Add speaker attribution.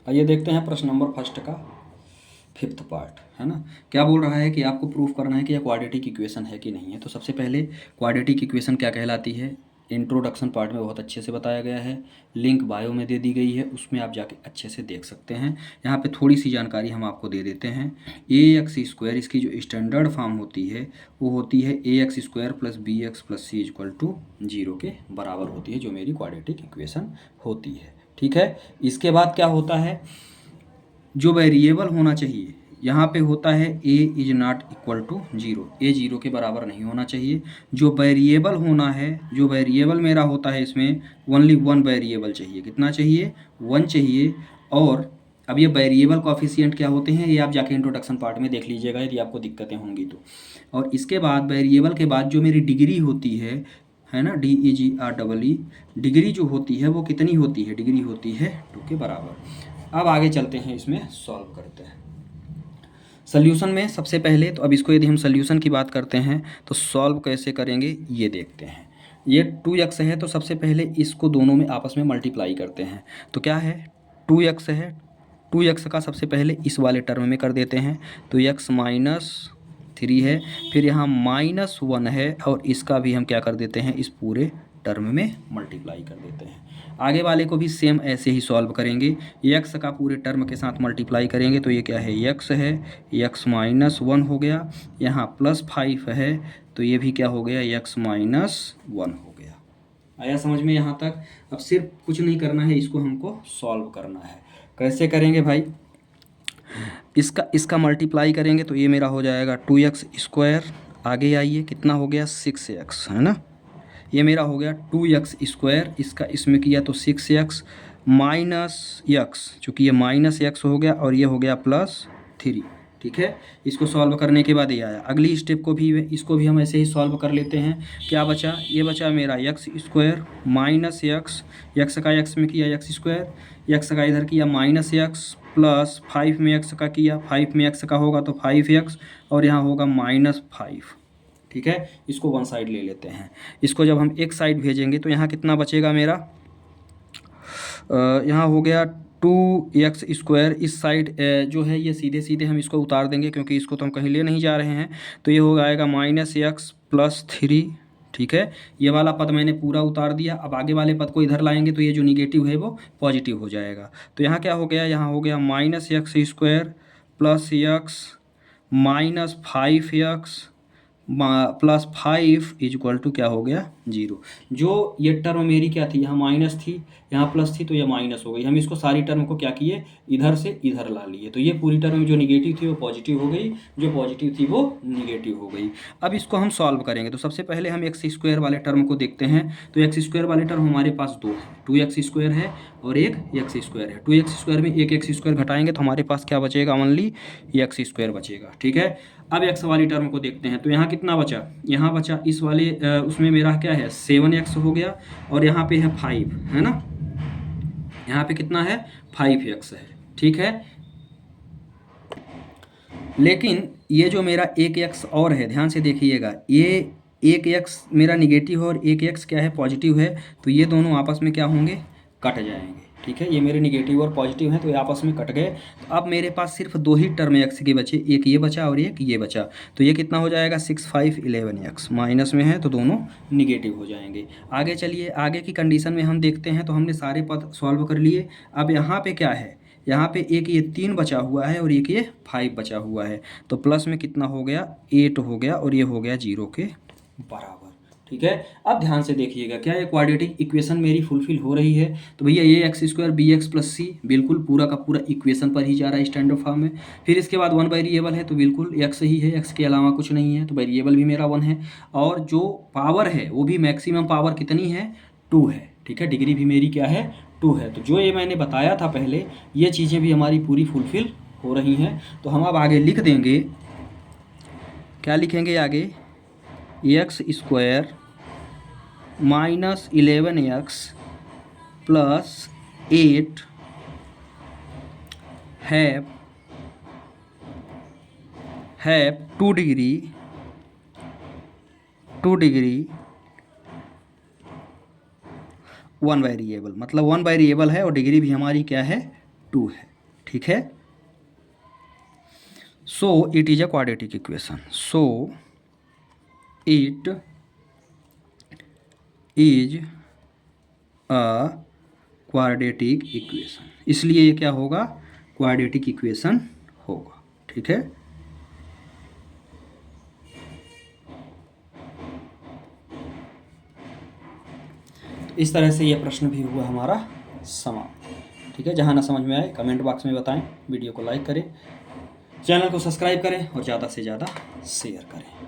Speaker 1: आइए देखते हैं प्रश्न नंबर फर्स्ट का 5th पार्ट, है ना। क्या बोल रहा है कि आपको प्रूफ करना है कि यह क्वाड्रेटिक इक्वेशन है कि नहीं है। तो सबसे पहले क्वाड्रेटिक इक्वेशन क्या कहलाती है, इंट्रोडक्शन पार्ट में बहुत अच्छे से बताया गया है, लिंक बायो में दे दी गई है, उसमें आप जाके अच्छे से देख सकते हैं। यहाँ पे थोड़ी सी जानकारी हम आपको दे देते हैं। ए एक्स स्क्वायर इसकी जो स्टैंडर्ड फॉर्म होती है वो होती है a x square plus b x plus c equal to 0 के बराबर होती है, जो मेरी क्वाड्रेटिक इक्वेशन होती है। ठीक है। इसके बाद क्या होता है, जो वेरिएबल होना चाहिए यहाँ पे होता है ए इज नॉट इक्वल टू 0, ए 0 के बराबर नहीं होना चाहिए। जो वेरिएबल होना है, जो वेरिएबल मेरा होता है इसमें ओनली वन वेरिएबल चाहिए। कितना चाहिए, 1 चाहिए। और अब ये वेरिएबल कोएफिशिएंट क्या होते हैं ये आप जाके इंट्रोडक्शन पार्ट में देख लीजिएगा यदि आपको दिक्कतें होंगी तो। और इसके बाद वेरिएबल के बाद जो मेरी डिग्री होती है ना, DEGREE, डिग्री जो होती है वो कितनी होती है, डिग्री होती है 2 के बराबर। अब आगे चलते हैं, इसमें सॉल्व करते हैं। सॉल्यूशन में सबसे पहले तो अब इसको यदि हम सॉल्यूशन की बात करते हैं तो सॉल्व कैसे करेंगे ये देखते हैं। ये 2x है तो सबसे पहले इसको दोनों में आपस में मल्टीप्लाई करते हैं। तो क्या है, 2x है, 2x का सबसे पहले इस वाले टर्म में कर देते हैं तो x माइनस 3 है, फिर यहाँ -1 है और इसका भी हम क्या कर देते हैं, इस पूरे टर्म में मल्टीप्लाई कर देते हैं। आगे वाले को भी सेम ऐसे ही सॉल्व करेंगे, x का पूरे टर्म के साथ मल्टीप्लाई करेंगे तो ये क्या है, x है, x -1 हो गया, यहाँ +5 है तो ये भी क्या हो गया, x -1 हो गया। आया समझ में यहाँ तक। अब सिर्फ कुछ नहीं करना है, इसको हमको सॉल्व करना है। कैसे करेंगे भाई, इसका मल्टीप्लाई करेंगे तो ये मेरा हो जाएगा 2x स्क्वायर, आगे आइए कितना हो गया 6x, है ना। ये मेरा हो गया 2x स्क्वायर, इसका इसमें किया तो 6x माइनस x, चूँकि ये -x हो गया और ये हो गया +3। ठीक है, इसको सॉल्व करने के बाद ये आया। अगली स्टेप को भी, इसको भी हम ऐसे ही सॉल्व कर लेते हैं। क्या बचा, ये बचा मेरा x स्क्वायर माइनस x का x में किया x स्क्वायर, x का इधर किया -x प्लस 5 में x का किया, 5 में x का होगा तो 5x और यहाँ होगा -5। ठीक है, इसको वन साइड ले लेते हैं। इसको जब हम एक साइड भेजेंगे तो यहाँ कितना बचेगा मेरा, यहाँ हो गया 2x स्क्वायर। इस साइड जो है ये सीधे सीधे हम इसको उतार देंगे क्योंकि इसको तो हम कहीं ले नहीं जा रहे हैं, तो ये हो जाएगा -x प्लस 3। ठीक है, ये वाला पद मैंने पूरा उतार दिया। अब आगे वाले पद को इधर लाएंगे तो ये जो निगेटिव है वो पॉजिटिव हो जाएगा। तो यहाँ क्या हो गया, यहाँ हो गया -x square plus x minus 5x plus 5 is equal to क्या हो गया 0। जो ये टर्म मेरी क्या थी, यहाँ माइनस थी, यहाँ प्लस थी, तो ये माइनस हो गई। हम इसको सारी टर्म को क्या किए, इधर से इधर ला लिए, तो ये पूरी टर्म जो निगेटिव थी वो पॉजिटिव हो गई, जो पॉजिटिव थी वो निगेटिव हो गई। अब इसको हम सॉल्व करेंगे तो सबसे पहले हम एक्स स्क्वायर वाले टर्म को देखते हैं। तो एक्स स्क्वायर वाले टर्म हमारे पास दो है, 2x स्क्वायर है और एक एक्स स्क्वायर है। 2x स्क्वायर में एक एक्स स्क्वायर घटाएंगे तो हमारे पास क्या बचेगा, ओनली एक्स स्क्वायर बचेगा। ठीक है, अब x वाली टर्म को देखते हैं तो यहाँ कितना बचा, यहाँ बचा इस वाले उसमें मेरा क्या है 7x हो गया और यहाँ पे है 5, है ना, यहाँ पे कितना है 5x है। ठीक है, लेकिन ये जो मेरा एक x और है, ध्यान से देखिएगा, ये एक x मेरा निगेटिव है और एक x क्या है पॉजिटिव है, तो ये दोनों आपस में क्या होंगे, कट जाएंगे। ठीक है, ये मेरे निगेटिव और पॉजिटिव हैं तो ये आपस में कट गए। तो अब मेरे पास सिर्फ दो ही टर्म x की बचे, एक ये बचा और एक ये बचा, तो ये कितना हो जाएगा 6 5 11x, माइनस में है तो दोनों निगेटिव हो जाएंगे। आगे चलिए, आगे की कंडीशन में हम देखते हैं। तो हमने सारे पद सॉल्व कर लिए। अब यहाँ पे क्या है, यहाँ पे एक ये 3 बचा हुआ है और एक ये 5 बचा हुआ है, तो प्लस में कितना हो गया 8 हो गया और ये हो गया 0 के बराबर। ठीक है, अब ध्यान से देखिएगा, क्या ये क्वाड्रेटिक इक्वेशन मेरी फुलफिल हो रही है। तो भैया ये x square b x plus c बिल्कुल पूरा का पूरा इक्वेशन पर ही जा रहा है स्टैंडर्ड फॉर्म में। फिर इसके बाद 1 वेरिएबल है तो बिल्कुल एक्स ही है, एक्स के अलावा कुछ नहीं है, तो वेरिएबल भी मेरा 1 है। और जो पावर है वो भी मैक्सिमम पावर कितनी है, 2 है। ठीक है, डिग्री भी मेरी क्या है 2 है। तो जो ये मैंने बताया था पहले, ये चीज़ें भी हमारी पूरी फुलफिल हो रही हैं। तो हम अब आगे लिख देंगे, क्या लिखेंगे आगे, x square -11x plus 8 have 2 degree 1 variable, मतलब 1 वेरिएबल है और डिग्री भी हमारी क्या है 2 है। ठीक है। So it is a quadratic equation, so it is a quadratic equation, इसलिए ये क्या होगा, क्वाड्रेटिक इक्वेशन होगा। ठीक है, इस तरह से ये प्रश्न भी हुआ हमारा समाप्त। ठीक है, जहाँ ना समझ में आए कमेंट बॉक्स में बताएं, वीडियो को लाइक करें, चैनल को सब्सक्राइब करें और ज़्यादा से ज़्यादा शेयर करें।